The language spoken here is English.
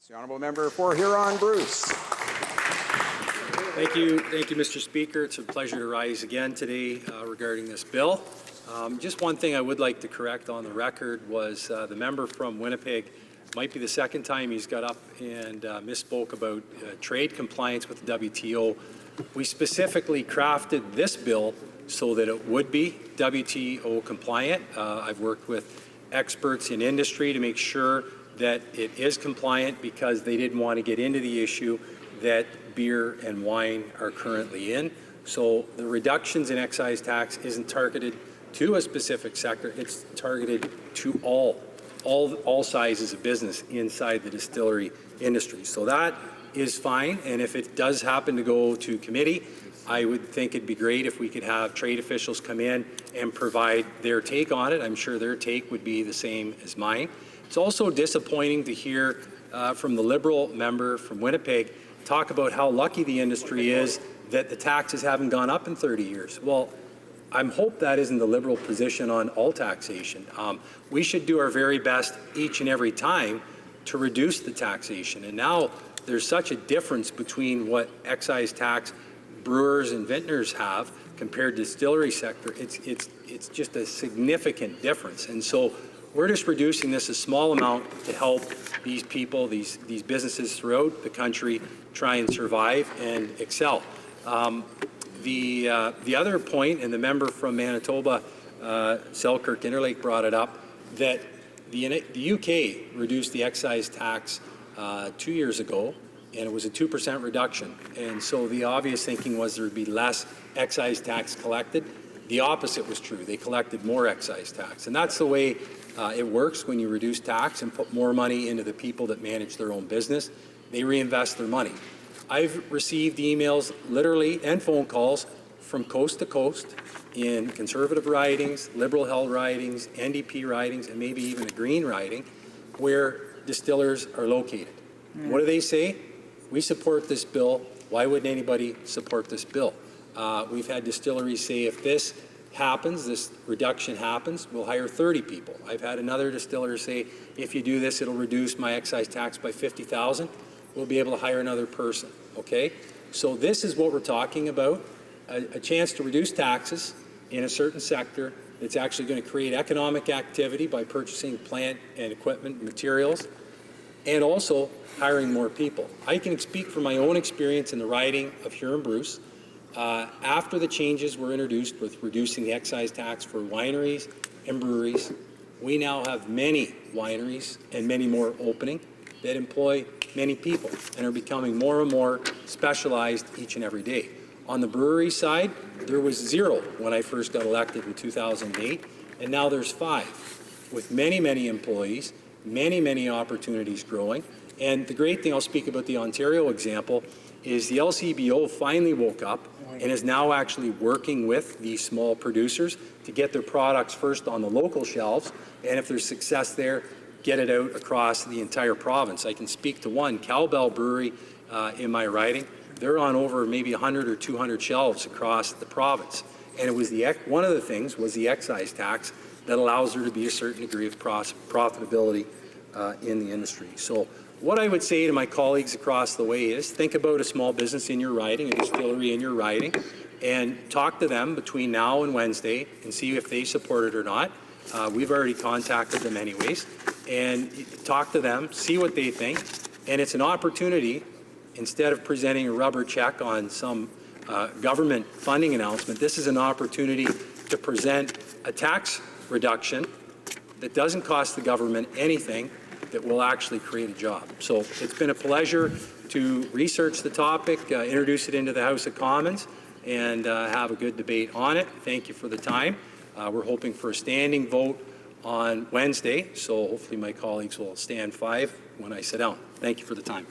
The honourable member for Huron-Bruce. Thank you, Mr. Speaker. It's a pleasure to rise again today regarding this bill. Just one thing I would like to correct on the record was the member from Winnipeg might be the second time he's got up and misspoke about trade compliance with the WTO. We specifically crafted this bill so that it would be WTO compliant. I've worked with experts in industry to make sure that it is compliant because they didn't want to get into the issue that beer and wine are currently in. So the reductions in excise tax isn't targeted to a specific sector, it's targeted to all sizes of business inside the distillery industry. So that is fine, and if it does happen to go to committee, I would think it'd be great if we could have trade officials come in and provide their take on it. I'm sure their take would be the same as mine. It's also disappointing to hear from the Liberal member from Winnipeg talk about how lucky the industry is that the taxes haven't gone up in 30 years. Well, I hope that isn't the Liberal position on all taxation. We should do our very best each and every time to reduce the taxation. And now there's such a difference between what excise tax brewers and vintners have compared to the distillery sector. It's just a significant difference. And so we're just reducing this a small amount to help these people, these businesses throughout the country try and survive and excel. The other point, and the member from Manitoba, Selkirk Interlake, brought it up, that the UK reduced the excise tax 2 years ago, and it was a 2% reduction. And so the obvious thinking was there would be less excise tax collected. The opposite was true. They collected more excise tax. And that's the way it works when you reduce tax and put more money into the people that manage their own business. They reinvest their money. I've received emails, literally, and phone calls from coast to coast in Conservative ridings, Liberal held ridings, NDP ridings, and maybe even a Green riding, where distillers are located. What do they say? We support this bill. Why wouldn't anybody support this bill? We've had distilleries say if this happens, this reduction happens, we'll hire 30 people. I've had another distiller say if you do this, it'll reduce my excise tax by $50,000. We'll be able to hire another person, okay? So this is what we're talking about, a chance to reduce taxes in a certain sector that's actually going to create economic activity by purchasing plant and equipment and materials, and also hiring more people. I can speak from my own experience in the riding of Huron-Bruce. After the changes were introduced with reducing the excise tax for wineries and breweries, we now have many wineries and many more opening that employ many people and are becoming more and more specialized each and every day. On the brewery side, there was 0 when I first got elected in 2008, and now there's 5, with many, many employees, many, many opportunities growing. And the great thing, I'll speak about the Ontario example, is the LCBO finally woke up and is now actually working with these small producers to get their products first on the local shelves, and if there's success there, get it out across the entire province. I can speak to one, Cowbell Brewery in my riding. They're on over maybe 100 or 200 shelves across the province. And it was one of the things was the excise tax that allows there to be a certain degree of profitability in the industry. So what I would say to my colleagues across the way is think about a small business in your riding, a distillery in your riding, and talk to them between now and Wednesday and see if they support it or not. We've already contacted them anyways, and talk to them, see what they think, and it's an opportunity, instead of presenting a rubber check on some government funding announcement, this is an opportunity to present a tax reduction that doesn't cost the government anything, that will actually create a job. So it's been a pleasure to research the topic, introduce it into the House of Commons, and have a good debate on it. Thank you for the time. We're hoping for a standing vote on Wednesday, so hopefully my colleagues will stand 5 when I sit down. Thank you for the time.